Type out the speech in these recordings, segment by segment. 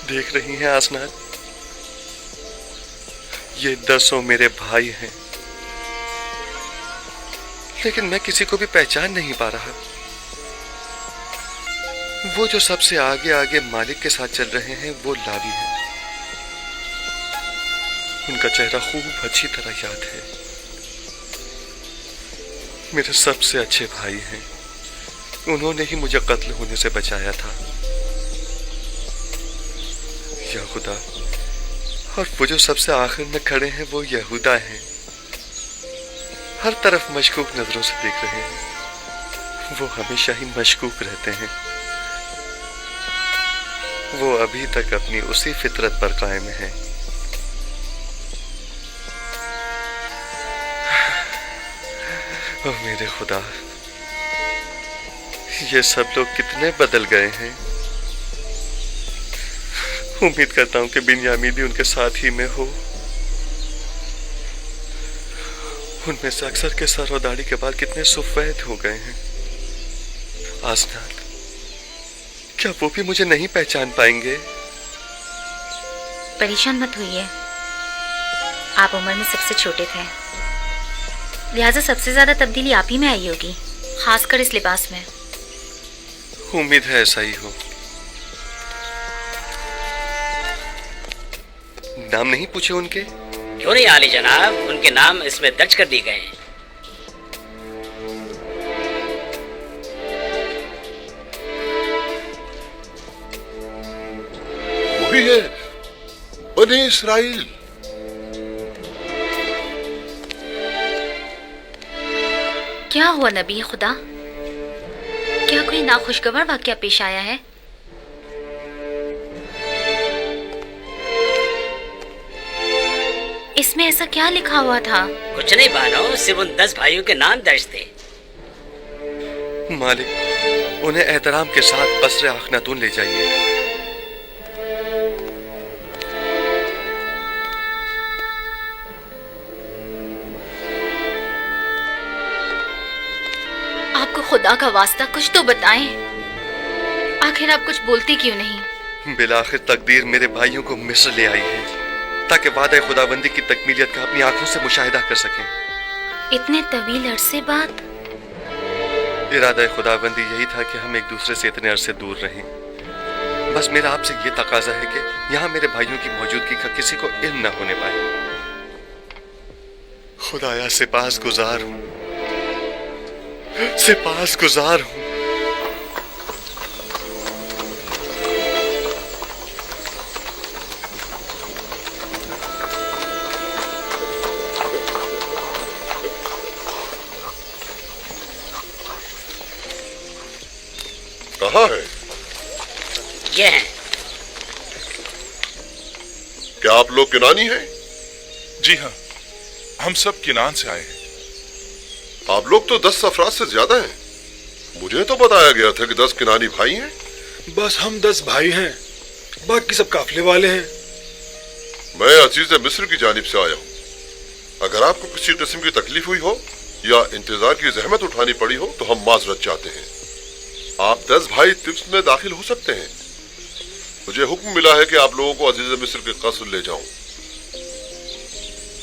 دیکھ رہی ہیں آسنات، یہ 10 میرے بھائی ہیں، لیکن میں کسی کو بھی پہچان نہیں پا رہا۔ وہ جو سب سے آگے آگے مالک کے ساتھ چل رہے ہیں وہ لاوی ہیں۔ ان کا چہرہ خوب اچھی طرح یاد ہے۔ میرے سب سے اچھے بھائی ہیں، انہوں نے ہی مجھے قتل ہونے سے بچایا تھا۔ یا خدا، اور وہ جو سب سے آخر میں کھڑے ہیں وہ یہودا ہیں، ہر طرف مشکوک نظروں سے دیکھ رہے ہیں۔ وہ ہمیشہ ہی مشکوک رہتے ہیں۔ وہ ابھی تک اپنی اسی فطرت پر قائم ہیں۔ اوہ میرے خدا، یہ سب لوگ کتنے بدل گئے ہیں۔ امید کرتا ہوں کہ بنیامین بھی ان کے ساتھ ہی میں ہو۔ ان میں سے اکثر کے سر اور داڑھی کے بال کتنے سفید ہو گئے ہیں۔ آسنات، کیا وہ بھی مجھے نہیں پہچان پائیں گے؟ پریشان مت ہوئیے، آپ عمر میں سب سے چھوٹے تھے، لہٰذا سب سے زیادہ تبدیلی آپ ہی میں آئی ہوگی، خاص کر اس لباس میں۔ امید ہے ایسا ہی ہو۔ نام نہیں پوچھے ان کے؟ کیوں نہیں عالی جناب، ان کے نام اس میں درج کر دیے گئے ہیں۔ وہی ہے، بنی اسرائیل۔ کیا ہوا نبی خدا؟ کیا کوئی ناخوشگوار واقعہ پیش آیا ہے؟ اس میں ایسا کیا لکھا ہوا تھا؟ کچھ نہیں بانو، صرف ان 10 بھائیوں کے نام درج تھے۔ مالک، انہیں احترام کے ساتھ قصر اخناتون لے جائیے۔ آپ کو خدا کا واسطہ کچھ تو بتائیں، آخر آپ کچھ بولتی کیوں نہیں؟ بالآخر تقدیر میرے بھائیوں کو مصر لے آئی ہے تاکہ وعدہ خداوندی کی تکمیلیت کا اپنی آنکھوں سے مشاہدہ کر سکیں۔ اتنے طویل عرصے بعد؟ ارادہ خداوندی یہی تھا کہ ہم ایک دوسرے سے اتنے عرصے دور رہیں۔ بس میرا آپ سے یہ تقاضا ہے کہ یہاں میرے بھائیوں کی موجودگی کا کسی کو علم نہ ہونے پائے۔ خدایا سپاس گزار ہوں، سپاس گزار ہوں۔ کہاں ہے؟ یہ ہیں۔ کیا آپ لوگ کنانی ہیں؟ جی ہاں، ہم سب کنان سے آئے ہیں۔ آپ لوگ تو 10 افراد سے زیادہ ہیں۔ مجھے تو بتایا گیا تھا کہ 10 کنانی بھائی ہیں۔ بس ہم 10 بھائی ہیں، باقی سب قافلے والے ہیں۔ میں عزیز مصر کی جانب سے آیا ہوں۔ اگر آپ کو کسی قسم کی تکلیف ہوئی ہو یا انتظار کی زحمت اٹھانی پڑی ہو تو ہم معذرت چاہتے ہیں۔ آپ 10 بھائی طبس میں داخل ہو سکتے ہیں۔ مجھے حکم ملا ہے کہ آپ لوگوں کو عزیز مصر کے قصر لے جاؤں۔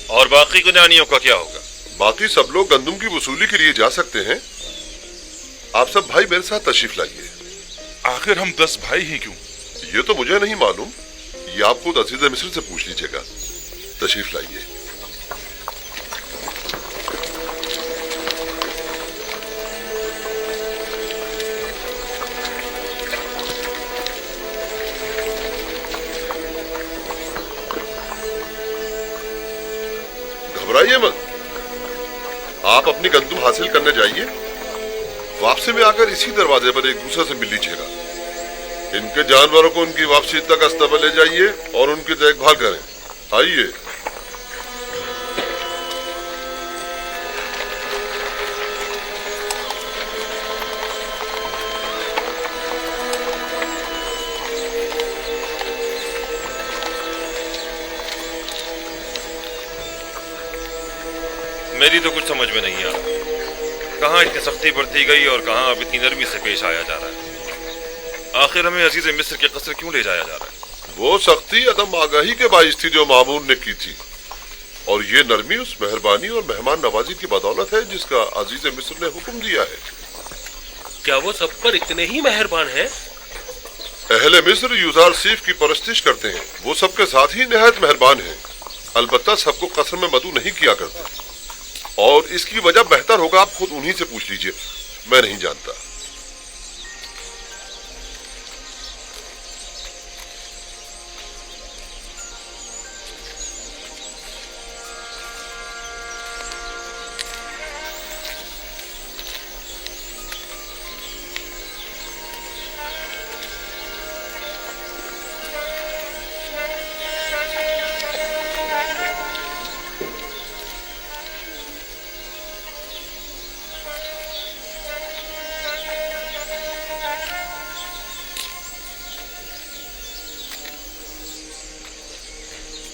اور باقی کنانیوں کا کیا ہوگا؟ باقی سب لوگ گندم کی وصولی کے لیے جا سکتے ہیں۔ آپ سب بھائی میرے ساتھ تشریف لائیے۔ آخر ہم 10 بھائی ہی کیوں؟ یہ تو مجھے نہیں معلوم، یہ آپ خود عزیز مصر سے پوچھ لیجیے گا۔ تشریف لائیے۔ گھبرائیے مت، آپ اپنی گندم حاصل کرنے جائیے، واپسی میں آ کر اسی دروازے پر ایک دوسرے سے مل لیجیے گا۔ ان کے جانوروں کو ان کی واپسی تک استبل لے جائیے اور ان کی دیکھ بھال کریں۔ آئیے۔ میری تو کچھ سمجھ میں نہیں آ رہا، کہاں اتنی سختی برتی گئی اور کہاں اب اتنی نرمی سے پیش آیا جا رہا ہے۔ آخر ہمیں عزیز مصر کے قصر کیوں لے جایا جا رہا ہے؟ वो सख्ती अदम आगाही के बाइस थी जो मामून ने की थी, और ये नरमी उस मेहरबानी और मेहमान नवाजी की बदौलत है जिसका अजीज मिस्र ने हुक्म दिया है। क्या वो सब पर इतने ही मेहरबान हैं? अहले मिस्र यूजार सीफ की परस्तिश करते हैं, वो सबके साथ ही निहायत मेहरबान हैं। अलबत्ता सबको कसर में मदू नहीं किया करते, और इसकी वजह बेहतर होगा आप खुद उन्हीं से पूछ लीजिए, मैं नहीं जानता।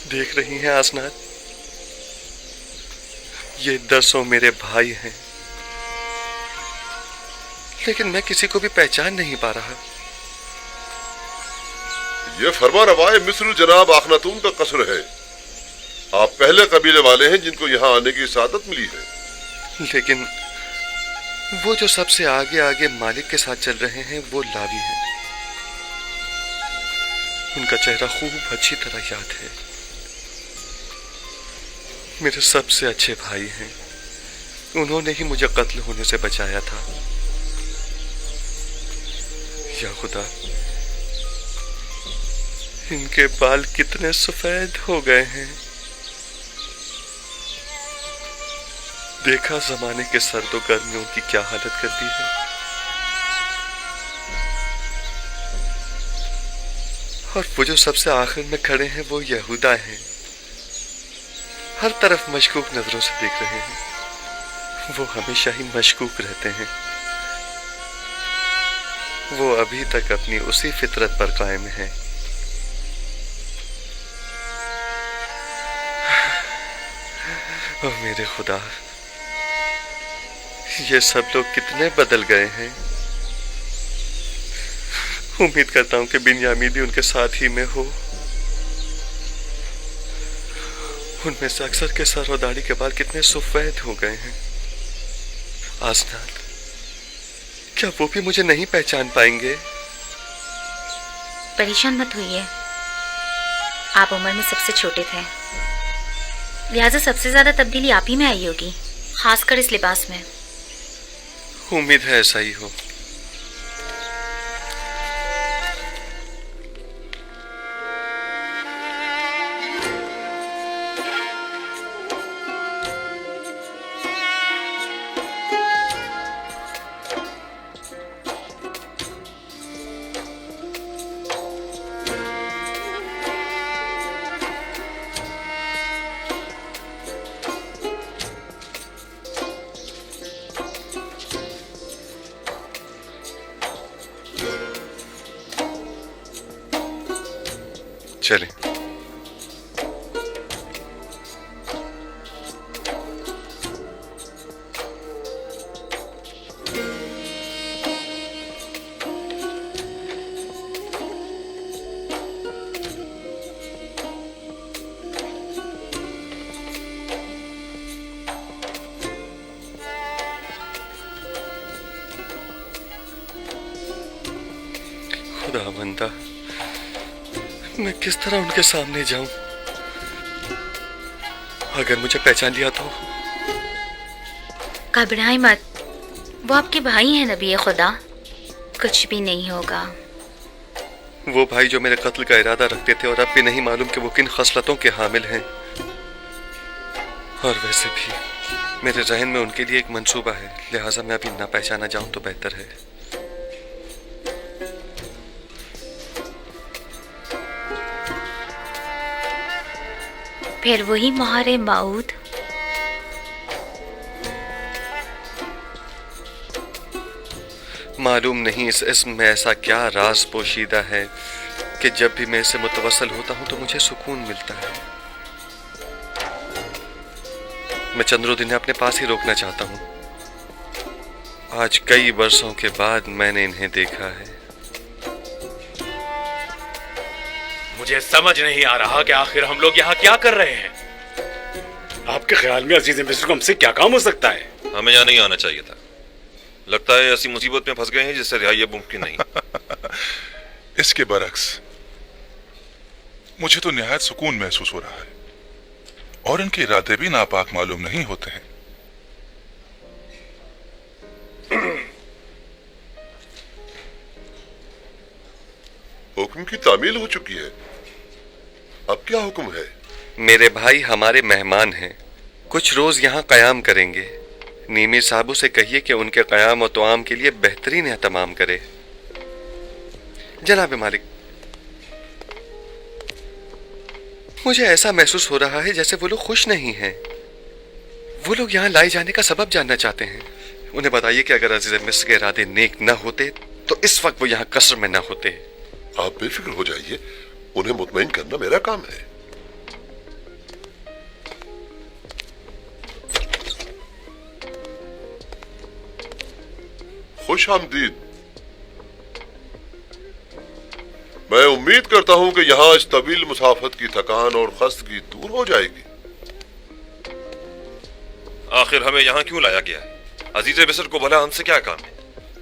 देख रही हैं आसनाद, ये 10 मेरे भाई हैं, लेकिन मैं किसी को भी पहचान नहीं पा रहा। ये फरमा रवाए मिस्र जनाब आखनातून का कसर है। आप पहले कबीले वाले हैं जिनको यहाँ आने की सादत मिली है। लेकिन वो जो सबसे आगे आगे मालिक के साथ चल रहे हैं वो लावी हैं। उनका चेहरा खूब अच्छी तरह याद है। मेरे सबसे अच्छे भाई हैं, उन्होंने ही मुझे कत्ल होने से बचाया था। या खुदा, इनके बाल कितने सफेद हो गए हैं। देखा जमाने के सर्दो गर्मियों की क्या हालत कर दी है। और वो जो सबसे आखिर में खड़े हैं वो यहूदा हैं। हर तरफ मशकूक नजरों से देख रहे हैं। वो हमेशा ही मशकूक रहते हैं। वो अभी तक अपनी उसी फितरत पर कायम है। ओह मेरे खुदा, ये सब लोग कितने बदल गए हैं। उम्मीद करता हूं कि बिन्यामीन भी उनके साथ ही में हो। उनमें से अक्सर के सर और दाढ़ी के बाल कितने सफेद हो गए हैं। आसनाद, क्या वो भी मुझे नहीं पहचान पाएंगे? परेशान मत होइए, आप उम्र में सबसे छोटे थे, लिहाजा सबसे ज्यादा तब्दीली आप ही में आई होगी, खासकर इस लिबास में। उम्मीद है ऐसा ही हो। चलें। खुदावंदा, मैं किस तरह उनके सामने जाऊं? अगर मुझे पहचान लिया तो? घबराएं मत, वो आपके भाई हैं नबी खुदा, कुछ भी नहीं होगा। वो भाई जो मेरे कत्ल का इरादा रखते थे और अब भी नहीं मालूम कि वो किन खसलतों के हामिल हैं। और वैसे भी मेरे जहन में उनके लिए एक मंसूबा है, लिहाजा मैं अभी ना पहचाना जाऊं तो बेहतर है। फिर वही मोहरे माऊद। मालूम नहीं इस इस्म में ऐसा क्या राज पोशीदा है कि जब भी मैं इससे मुतवस्सल होता हूं तो मुझे सुकून मिलता है। मैं चंद्रों दिन अपने पास ही रोकना चाहता हूं। आज कई वर्षों के बाद मैंने इन्हें देखा है। मुझे समझ नहीं आ रहा कि आखिर हम लोग यहाँ क्या कर रहे हैं। आपके ख्याल में अजीज मिस्र को हमसे क्या काम हो सकता है? हमें यहाँ नहीं आना चाहिए था। लगता है ऐसी मुसीबत में फंस गए हैं जिससे रिहाई अब मुमकिन नहीं। इसके बरक्स मुझे तो निहायत सुकून महसूस हो रहा है और इनके इरादे भी नापाक मालूम नहीं होते हैं। हुक्म की तामील हो चुकी है, अब क्या हुक्म है? मेरे भाई हमारे मेहमान हैं, कुछ रोज यहाँ कयाम करेंगे। नीमी साहबू से कहिए कि उनके कयाम और तोआम के लिए बेहतरीन एहतमाम करे। जनाब मालिक, मुझे ऐसा महसूस हो रहा है जैसे वो लोग खुश नहीं हैं। वो लोग यहाँ लाए जाने का सबब जानना चाहते हैं। उन्हें बताइए कि अगर अजीज मिस्र के इरादे नेक न होते तो इस वक्त वो यहाँ कसर में न होते। आप बेफिक्र हो जाइए, उन्हें मुतमईन करना मेरा काम है। खुश आमदीद। मैं उम्मीद करता हूं कि यहां इस तवील मुसाफत की थकान और खस्तगी दूर हो जाएगी। आखिर हमें यहाँ क्यों लाया गया है? अजीज मिस्र को भला हमसे क्या काम है?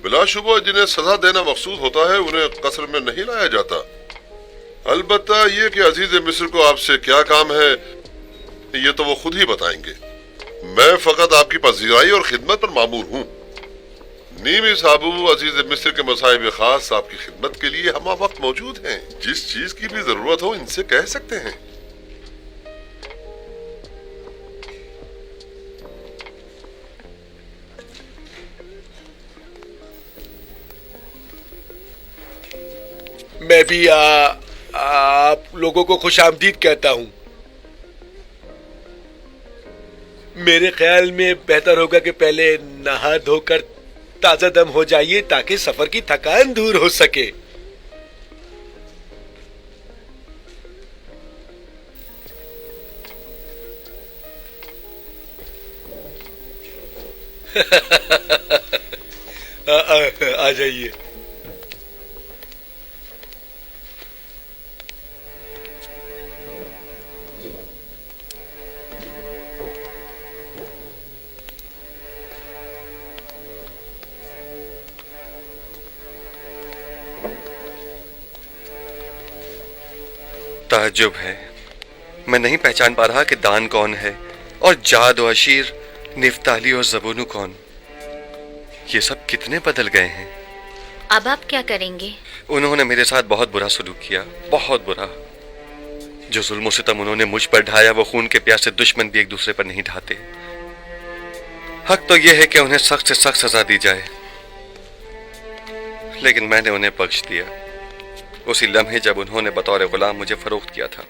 बिलाशुबा जिन्हें सजा देना मकसूद होता है उन्हें कसर में नहीं लाया जाता। अलबत्ता ये कि अजीज मिस्र को आपसे क्या काम है ये तो वो खुद ही बताएंगे। मैं फकत आपकी पजीराई और खिदमत पर मामूर हूँ। नीमी साहबू अजीज मिस्र के मसाइब खास आपकी खिदमत के लिए हम वक्त मौजूद हैं। जिस चीज की भी जरूरत हो इनसे कह सकते हैं। मैं भी आप लोगों को खुश आमदीद कहता हूं। मेरे ख्याल में बेहतर होगा कि पहले नहा धोकर ताजा दम हो जाइए ताकि सफर की थकान दूर हो सके। आ जाइए। ताज्जुब है, मैं नहीं पहचान पा रहा कि दान कौन है और जाद और अशीर, निफ्ताली और ज़बूनु कौन। ये सब कितने बदल गए हैं। अब आप क्या करेंगे? उन्होंने मेरे साथ बहुत बुरा सलूक किया, बहुत बुरा। जो जुल्म सितम उन्होंने मुझ पर ढाया वो खून के प्यासे दुश्मन भी एक दूसरे पर नहीं ढाते। हक तो यह है कि उन्हें सख्त से सख्त सजा दी जाए, लेकिन मैंने उन्हें बख्श दिया उसी लम्हे जब उन्होंने बतौर गुलाम मुझे फरोख्त किया था।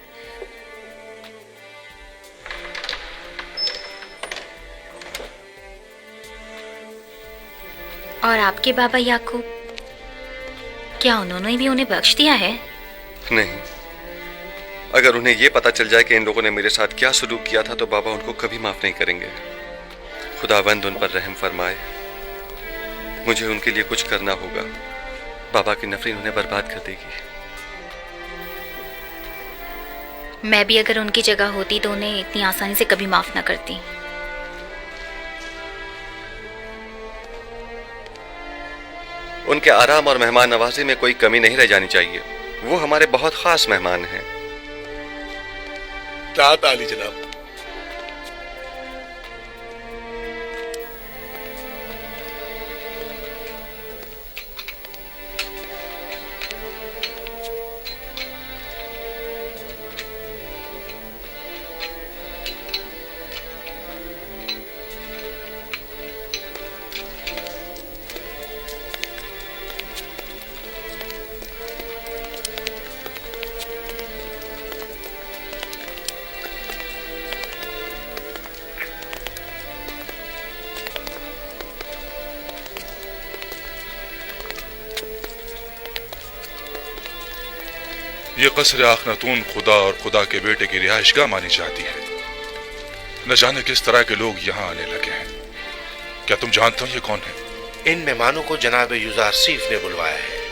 और आपके बाबा याकूब, क्या उन्होंने भी उन्हें बख्श दिया है? नहीं, अगर उन्हें यह पता चल जाए कि इन लोगों ने मेरे साथ क्या सलूक किया था तो बाबा उनको कभी माफ नहीं करेंगे। खुदावंद उन पर रहम फरमाए। मुझे उनके लिए कुछ करना होगा। बाबा की नफरत उन्हें बर्बाद कर देगी। मैं भी अगर उनकी जगह होती तो उन्हें इतनी आसानी से कभी माफ ना करती। उनके आराम और मेहमान नवाजी में कोई कमी नहीं रह जानी चाहिए। वो हमारे बहुत खास मेहमान हैं। तात आली जनाब। ये कसर आखनतून खुदा और खुदा के बेटे की रिहाइशगाह मानी जाती है। न जाने किस तरह के लोग यहाँ आने लगे हैं। क्या तुम जानते हो ये कौन है? इन मेहमानों को जनाब युजारसीफ ने बुलवाया है।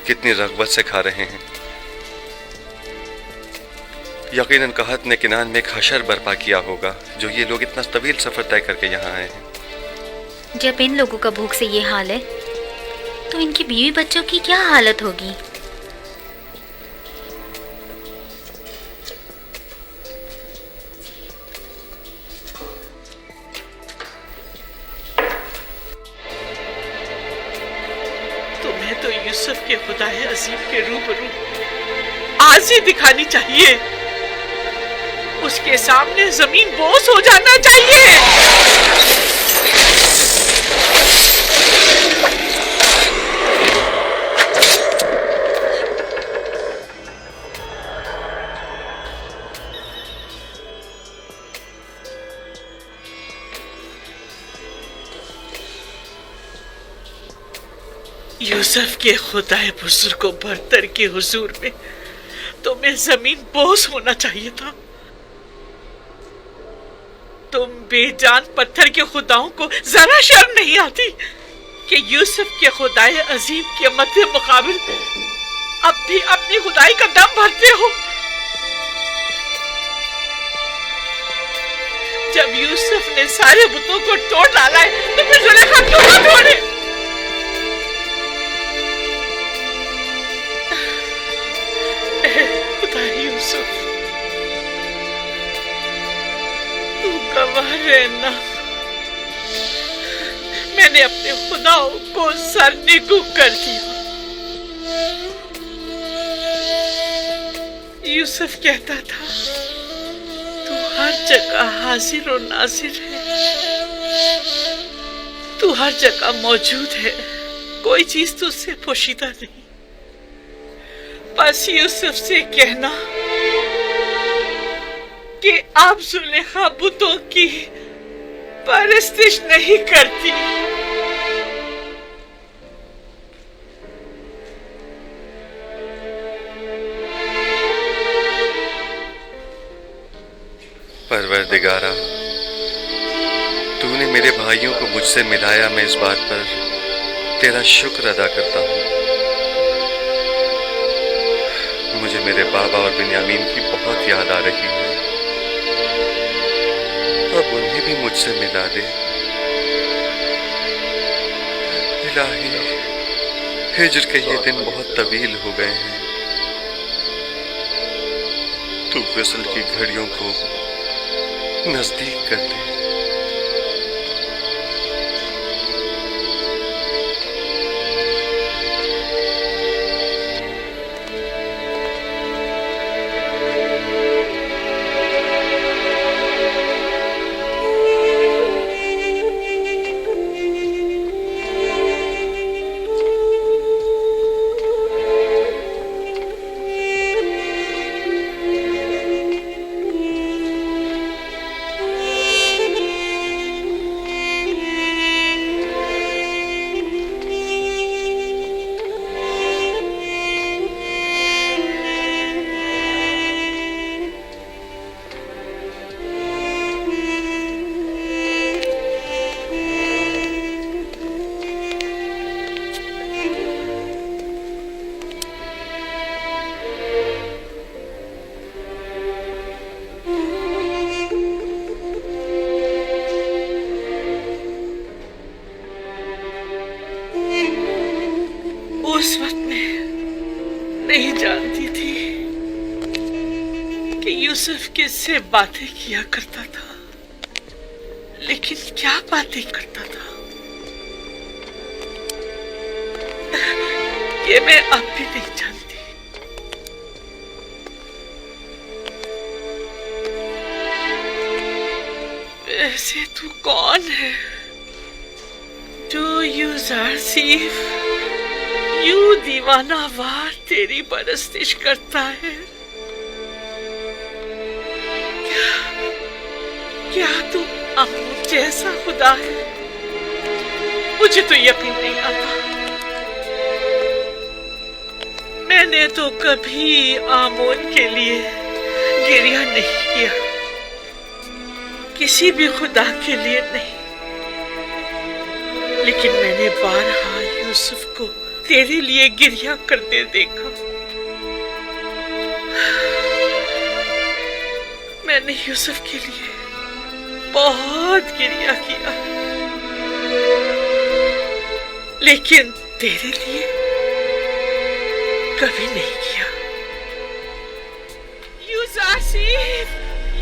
कितनी रग़बत से खा रहे हैं। यकीनन कहत ने किनान में एक हशर बर्पा किया होगा जो ये लोग इतना तवील सफर तय करके यहाँ आए हैं। जब इन लोगों का भूख से ये हाल है तो इनकी बीवी बच्चों की क्या हालत होगी। तुम्हें तो यूसुफ के खुदाए अजीम के रूबरू आजी दिखानी चाहिए। उसके सामने जमीन बोझ हो जाना चाहिए। यूसुफ के खुदाए बुजुर्ग को बरतर के हुजूर में तुम्हें जमीन बोझ होना चाहिए था। तुम बेजान पत्थर के खुदाओं को जरा शर्म नहीं आती कि यूसुफ के खुदाए अजीम के मध्य मुकाबिल अब भी अपनी खुदाई का दम भरते हो। जब यूसुफ ने सारे बुतों को तोड़ डाला है तो फिर जुलेखा क्यों ना तोड़े? खुदा यूसुफ, तू गवाह रहना, मैंने अपने खुदाओं को सरनिगू कर दिया। यूसुफ कहता था तू हर जगह हाजिर और नाजिर है, तू हर जगह मौजूद है, कोई चीज तुझसे पोशीदा नहीं। बस यूसुफ से कहना कि आप जुलेखा बुतों की परस्तिश नहीं करती। परवरदिगारा, तूने मेरे भाइयों को मुझसे मिलाया, मैं इस बात पर तेरा शुक्र अदा करता हूँ। मुझे मेरे बाबा और बिन्यामीन की बहुत याद आ रही है, अब उन्हें भी मुझसे मिला दे। इलाही, हिज्र के ये दिन बहुत तवील हो गए हैं, तू विसल की घड़ियों को नजदीक कर दे। उस वक्त मैं नहीं जानती थी कि यूसुफ किससे बातें किया करता था, लेकिन क्या बातें करता था ये मैं अब भी नहीं जानती। वैसे तू कौन है जो यूज़ारसीफ यूं दीवाना वार तेरी परस्तिश करता है? क्या तू अमून जैसा खुदा है? मुझे तो यकीन नहीं आता। मैंने तो कभी आमोन के लिए गिरिया नहीं किया, किसी भी खुदा के लिए नहीं, लेकिन मैंने बारहा यूसुफ को तेरे लिए गिरिया करते देखा। मैंने यूसुफ के लिए बहुत गिरिया किया, लेकिन तेरे लिए कभी नहीं किया। यूसुफ,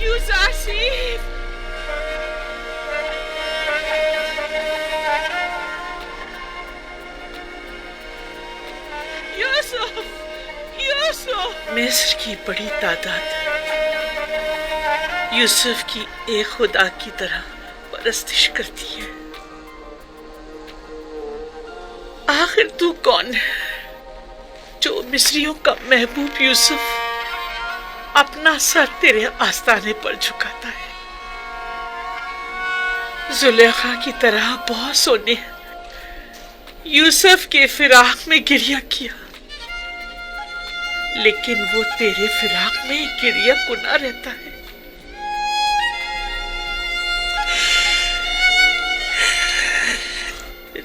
यूसुफ, यूसुफ, यूसुफ। मिस्र की बड़ी तादाद यूसुफ की एक खुदा की तरह परस्तिश करती है। आखिर तू कौन है जो मिस्रियों का महबूब यूसुफ अपना सर तेरे आस्ताने पर झुकाता है? जुलेखा की तरह बहुत सोने यूसुफ के फिराक में गिरिया किया, लेकिन वो तेरे फिराक में गिरिया कुना रहता है।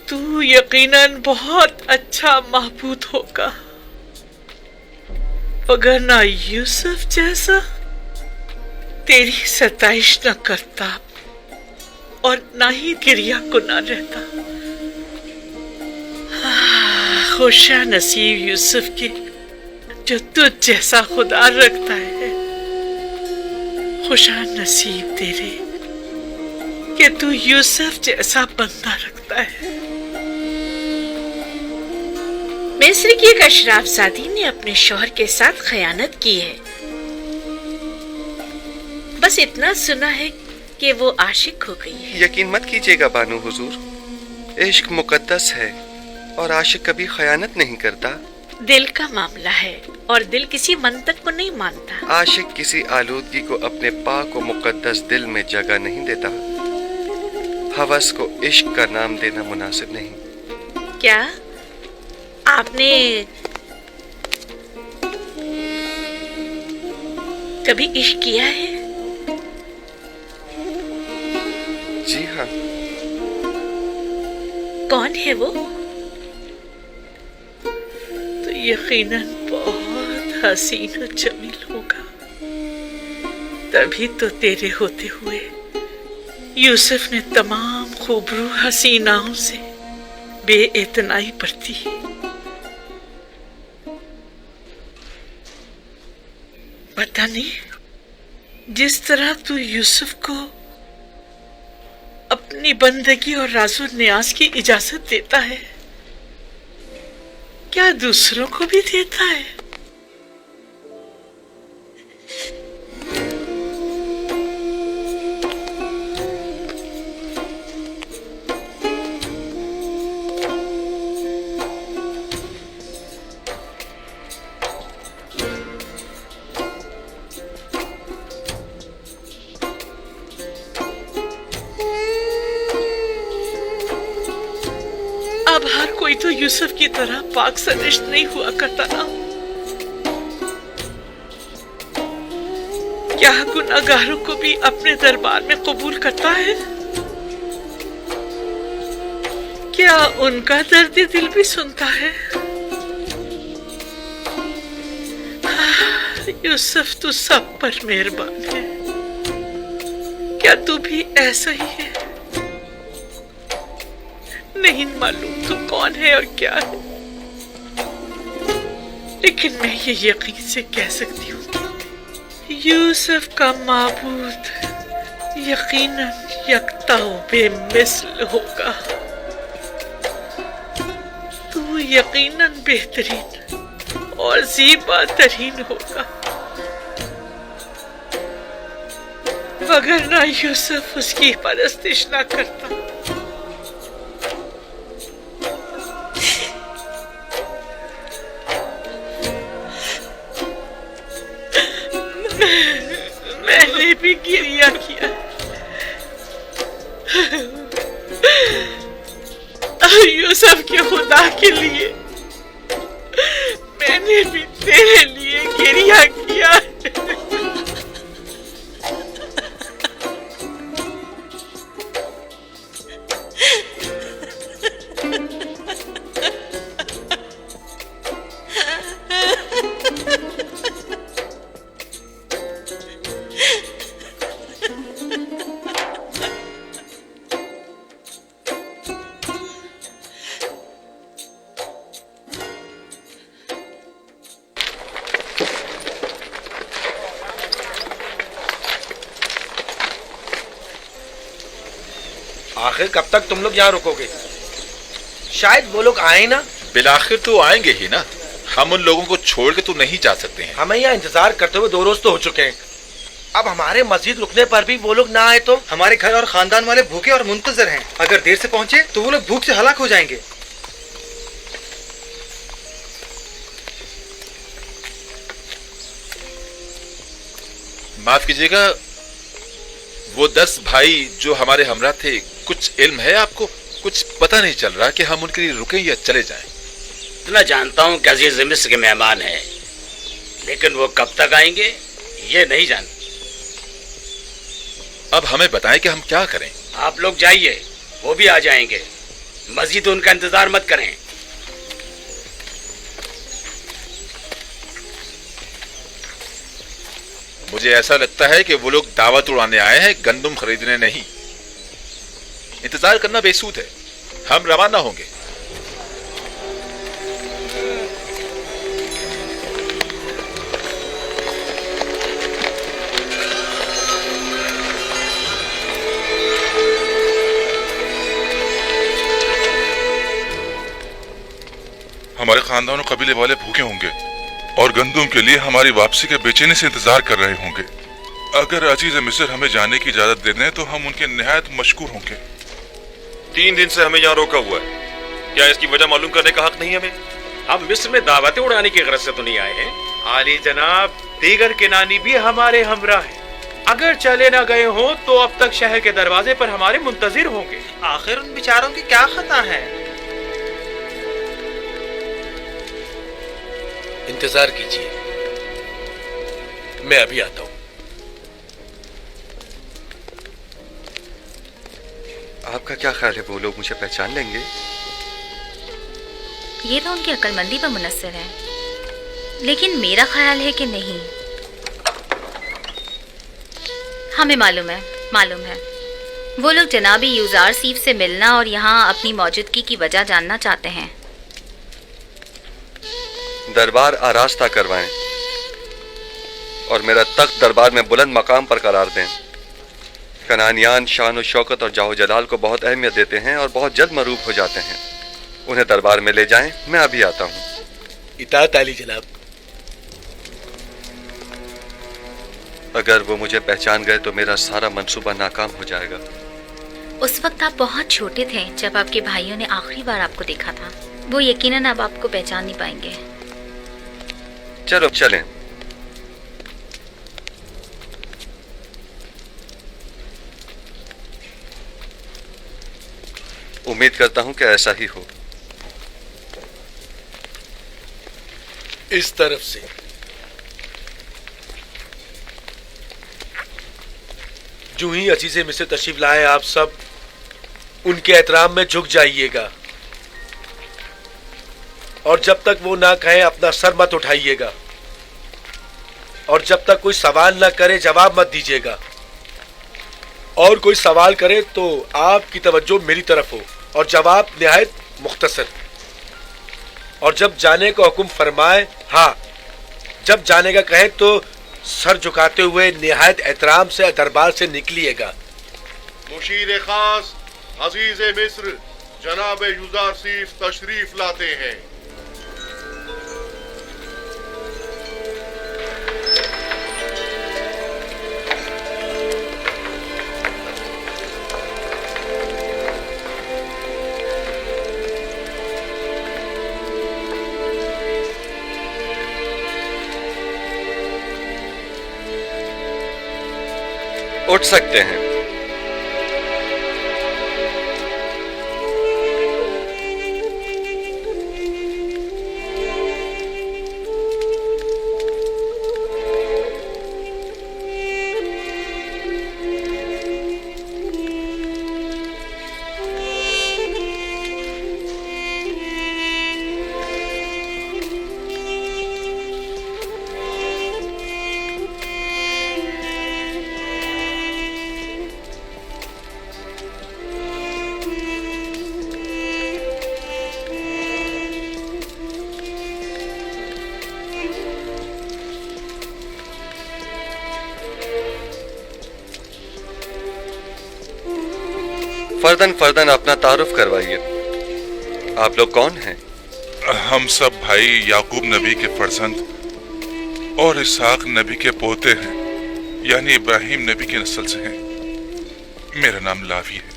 तू यकीनन बहुत अच्छा महबूद होगा, अगर ना यूसुफ जैसा तेरी सताइश न करता और ना ही गिरिया कुना रहता। खुशा नसीब यूसुफ के जो तुझ जैसा खुदा रखता है। खुशा नसीब तेरे कि तू यूसुफ जैसा बंदा रखता है। मिस्र की एक अशराफजादी ने अपने शौहर के साथ खयानत की है। बस इतना सुना है कि वो आशिक हो गई है। यकीन मत कीजिएगा बानो हुजूर, इश्क मुकद्दस है और आशिक कभी खयानत नहीं करता। दिल का मामला है और दिल किसी मंतक को नहीं मानता। आशिक किसी आलूदगी को अपने पाक और मुकद्दस दिल में जगह नहीं देता। हवस को इश्क का नाम देना मुनासिब नहीं। क्या आपने कभी इश्क किया है? जी हाँ। कौन है वो? तो यकीनन बहुत हसीन और जमील होगा, तभी तो तेरे होते हुए यूसुफ ने तमाम खूबरू हसीनाओं से बेइतनाई बरती। पता नहीं जिस तरह तू यूसुफ को अपनी बंदगी और राजो न्याज की इजाजत देता है, क्या दूसरों को भी देता है? अब हर कोई तो यूसुफ की तरह पाक सरिश्त नहीं हुआ करता ना। क्या गुनाहगारों को भी अपने दरबार में कबूल करता है? क्या उनका दर्द दिल भी सुनता है? यूसुफ तू सब पर मेहरबान है। क्या तू भी ऐसा ही है? नहीं मालूम तू कौन है और क्या है, लेकिन मैं ये यकीन से कह सकती हूँ कि यूसुफ का माबूद यकीनन यकता बेमिसल होगा। तू यकीनन बेहतरीन और ज़ीबा तरीन होगा, वगरना यूसुफ उसकी परस्तिश ना करता। मैंने भी गिरिया किया, यूसुफ के खुदा के लिए मैंने भी तेरे लिए गिरिया किया। आखिर कब तक तुम लोग यहाँ रुकोगे? शायद वो लोग आए ना। बिलाखिर तो आएंगे ही ना, हम उन लोगों को छोड़ के तो नहीं जा सकते हैं। हमें यहाँ इंतजार करते हुए 2 रोज तो हो चुके हैं। अब हमारे मस्जिद रुकने पर भी वो लोग ना आए तो? हमारे घर और खानदान वाले भूखे और मुंतजर हैं। अगर देर से पहुंचे तो वो लोग भूख से हलाक हो जाएंगे। माफ कीजिएगा, वो 10 भाई जो हमारे हमरा थे, कुछ इल्म है आपको? कुछ पता नहीं चल रहा कि हम उनके लिए रुकें या चले जाएं। इतना जानता हूँ कि अजीज मिस्र के मेहमान हैं, लेकिन वो कब तक आएंगे ये नहीं जानता। अब हमें बताएं कि हम क्या करें। आप लोग जाइए, वो भी आ जाएंगे। मस्जिद उनका इंतजार मत करें। मुझे ऐसा लगता है कि वो लोग दावत उड़ाने आए हैं, गंदुम खरीदने नहीं। इंतजार करना बेसूद है, हम रवाना होंगे। हमारे खानदान और कबीले वाले भूखे होंगे और गंदुम के लिए हमारी वापसी के बेचैनी से इंतजार कर रहे होंगे। अगर अजीज मिस्र हमें जाने की इजाजत दे दें तो हम उनके निहायत मशकूर होंगे। 3 दिन से हमें यहाँ रोका हुआ है, क्या इसकी वजह मालूम करने का हक नहीं हमें? हम मिस्र में दावतें उड़ाने की गरज से तो नहीं आए हैं। आली जनाब, दीगर किनानी भी हमारे हमरा है। अगर चले ना गए हो तो अब तक शहर के दरवाजे पर हमारे मुंतजिर होंगे। आखिर उन बेचारों की क्या खता है? इंतजार कीजिए, मैं अभी आता हूँ। आपका क्या ख्याल है, वो लोग मुझे पहचान लेंगे? ये तो उनकी अक्लमंदी पर मुनस्सर है, लेकिन मेरा ख्याल है कि नहीं। हमें मालूम है वो लोग जनाबी यूजार सीफ से मिलना और यहाँ अपनी मौजूदगी की वजह जानना चाहते हैं। दरबार आरास्ता करवाएं और मेरा तख्त दरबार में बुलंद मकाम पर करार दें। कनानियान शान और शौकत और जाहो जलाल को बहुत अहमियत देते हैं और बहुत जल्द मरूफ हो जाते हैं। उन्हें दरबार में ले जाएं, मैं अभी आता हूँ। इताअत आली जनाब। अगर वो मुझे पहचान गए तो मेरा सारा मंसूबा नाकाम हो जाएगा। उस वक्त आप बहुत छोटे थे जब आपके भाइयों ने आखिरी बार आपको देखा था। वो यकीनन अब आपको पहचान नहीं पाएंगे। चलो चलें। उम्मीद करता हूं कि ऐसा ही हो। इस तरफ से जो ही अजीज़े मिस्र तशरीफ लाए, आप सब उनके एहतराम में झुक जाइएगा और जब तक वो ना कहें अपना सर मत उठाइएगा और जब तक कोई सवाल ना करे जवाब मत दीजिएगा। और कोई सवाल करे तो आपकी तवज्जो मेरी तरफ हो और जवाब निहायत मुख्तसर। और जब जाने का हुक्म फरमाए, हाँ, जब जाने का कहे तो सर झुकाते हुए निहायत एहतराम से दरबार से निकलिएगा। मुशीर खास अजीज मिस्र जनाब यूजार सीफ तशरीफ लाते हैं। उठ सकते हैं। फर्दन फर्दन अपना तारुफ करवाइए। आप लोग कौन हैं? हम सब भाई याकूब नबी के फर्जंद और इसहाक नबी के पोते हैं, यानी इब्राहिम नबी की नस्ल से हैं। मेरा नाम लावी है।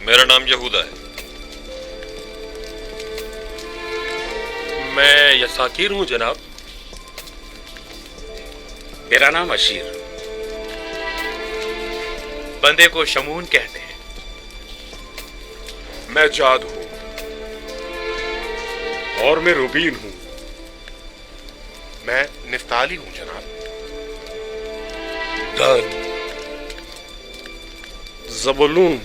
मेरा नाम यहूदा है। मैं यसाकीर हूँ जनाब। मेरा नाम अशीर। बंदे को शमून कहते हैं। मैं जाद हूं। और मैं रूबीन हूं। मैं निफ्ताली हूं जनाब। दान, ज़बूलून,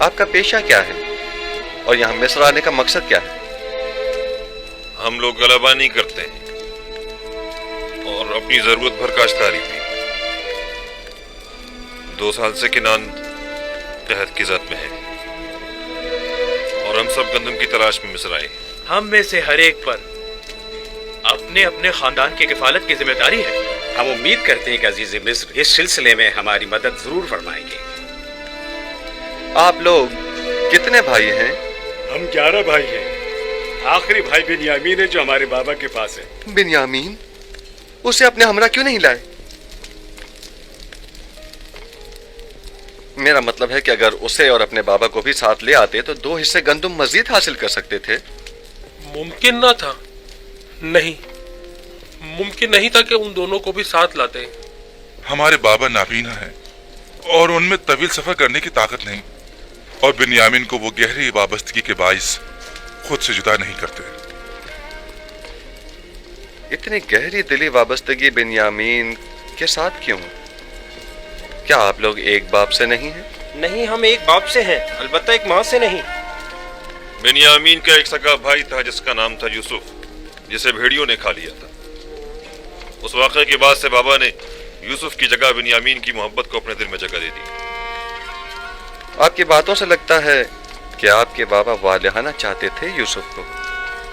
आपका पेशा क्या है और यहाँ मिस्र आने का मकसद क्या है? हम लोग गलबा नहीं करते हैं और अपनी जरूरत भर काश्तकारी भी। 2 साल से किनान तहत की जद में है और हम सब गंदम की तलाश में मिस्र आए। हम में से हर एक पर अपने अपने खानदान की किफालत की जिम्मेदारी है। हम उम्मीद करते हैं कि अजीज मिस्र इस सिलसिले में हमारी मदद जरूर फरमाएंगे। आप लोग कितने भाई हैं? हम 11 भाई हैं। आखिरी भाई बिन्यामीन है जो हमारे बाबा के पास है। बिन्यामीन? उसे अपने हमरा क्यों नहीं लाए? मेरा मतलब है कि अगर उसे और अपने बाबा को भी साथ ले आते तो 2 हिस्से गंदुम मजीद हासिल कर सकते थे। मुमकिन ना था। नहीं, मुमकिन नहीं था कि उन दोनों को भी साथ लाते। हमारे बाबा नाबीना है और उनमें तवील सफर करने की ताकत नहीं, और बिन्यामीन को वो गहरी वाबस्तगी के बाइस खुद से जुदा नहीं करते। इतनी गहरी दिली वाबस्तगी बिन्यामीन के साथ क्यों? क्या आप लोग एक बाप से नहीं हैं? नहीं, हम एक बाप से हैं, अलबत्ता एक माँ से नहीं। बिन्यामीन का एक सगा भाई था जिसका नाम था यूसुफ, जिसे भेड़ियों ने खा लिया था। उस वाक़े के बाद से बाबा ने यूसुफ की जगह बिन्यामीन की मोहब्बत को अपने दिल में जगह दे दी। आपकी बातों से लगता है कि आपके बाबा वालिहाना चाहते थे यूसुफ को।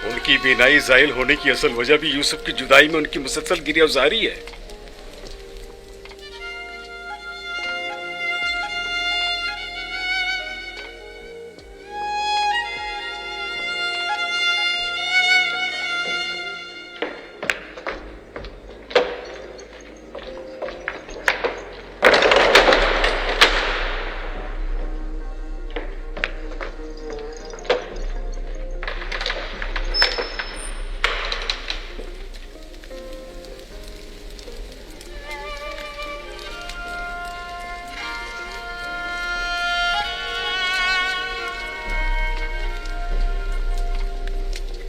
उनकी बीनाई ज़ाइल होने की असल वजह भी यूसुफ की जुदाई में उनकी मुसलसल गिरियाज़ारी है।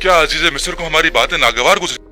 क्या अजीज मिस्र को हमारी बातें नागवार गुजरी?